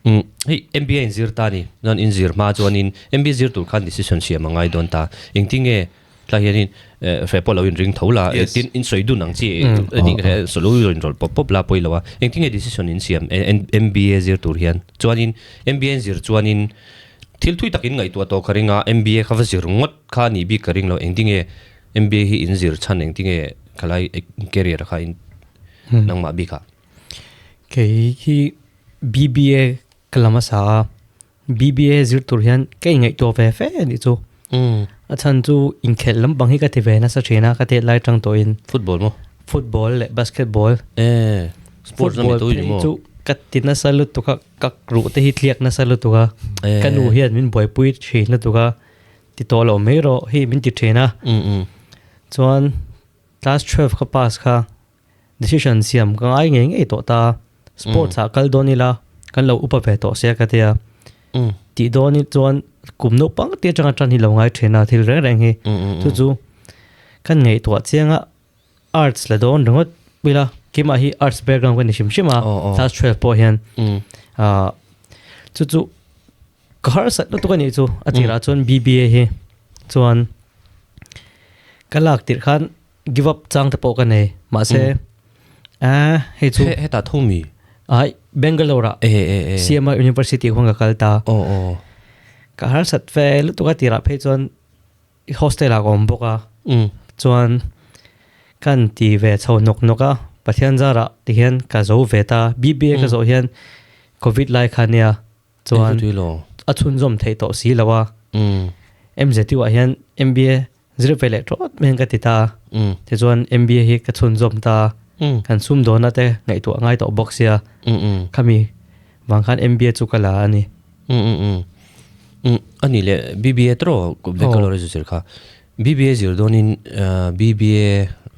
Hey, MBA in zir ta ni, non in zir ma chuan in MBA zir tur khan decision siam angai don ta. Engting e tla hianin repolo in ring thola tin in soidu nang chi ni solo in rol pop la poilawa. Engting e decision in siam MBA zir tur hian. Chuan in MBA zir chuan in thil thui takin ngai tu to kharinga MBA khawa zir ngot kha ni bi karing lo engting e MBA hi in zir chan engting e khalai career kha in nang ma bi kha. Cái BBA kalamasa BBA zir turhian cái ngay to ve fe ni chu achan chu in khel lam bang hi ka ti ve na sa chena ka te lai tang to in football le basketball sports na mi tu ni mo chu ka tin na salu to ka ru te hi tliak na salu to ka kanu hian min boy pui che na to ka ti to lo me ro hi min ti thena chuan class 12 ka pass kha decision siam ka ai nge nge to ta sports a kal donila kan lo upa ve to sia ka tia ti doni chuan kum no pang te changa tran hi lo ngai thena thil reng reng hi chu kan ngei to chianga arts la don rongot bila kima hi arts background kan shim shima class 12 po hian chu kahar sat no to kan ni chu atira chuan BBA hi chuan kalak tir khan give up chang ta po kan nei ma se he chu he ta thomi ai Bangalore CMI University hunga kalta ka har sat fe lu to ka tira phe chuan hostel a gom boka chuan kan ti ve chho nok noka pathian zara ti hian ka zo ve ta BBA ka zo hian covid lai khania chuan a chun zom thei to si lawa MZT wa hian MBA zero ve le trot men ka ti ta te chuan MBA hi ka chun zom ta kan sum do na te ngai to ngai to box ya khami wang khan MBA chu kala ani ani le BBA tro Bangalore zir kha BBA zir donin BBA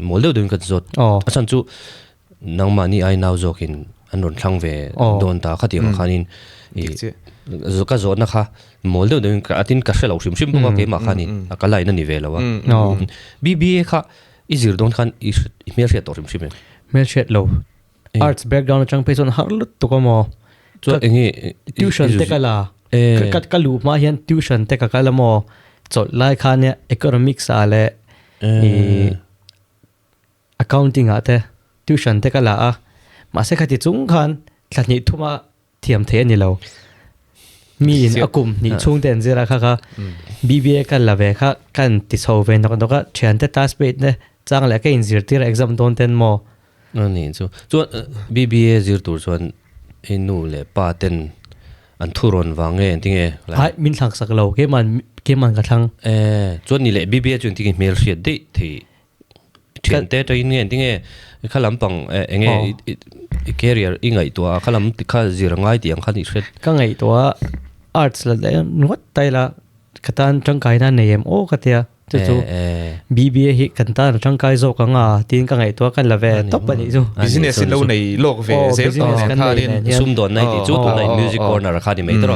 moldo doin ka zot achan chu nangmani ai naw zokin anon thlang ve don ta khati ma khanin zo ka zot na kha moldo doin ka atin ka shelo shim shim ba ke ma khanin akalai na ni ve lawa BBA kha izir don khan email shet torim shim mel shet lo arts background chang pe chon har lut to ko mo chu engi tuition te kala kat kalu ma hian tuition te ka kala mo chol lai khane economics ale accounting ate tuition te kala a ma se khati chung khan thlani thuma thiam the ni lo mi in akum ni chung ten zira kha kha BBA kan la ve kha kan ti so ve nok ka thian te task pe ne chang la ka in zir tir exam don ten mo ani chu BBA zir tur chuan inu le pa ten an thuron wange tinge hai min thak sak lo ke man ka thang chuan ni le BBA chun tinge mel hriat de thi thian te to in nge tinge khalam pang enge career ingai to khalam tikha zir ngai tiang khani hret ka ngai to arts la le nuat taila khatan tangkai na nem o khatia chu BBA hi kanta tangkai zo ka nga tin ka ngai to kan la ve top ani chu business in lo nei lok ve business kan sum don nai ti chu tu nai music corner khani mai tro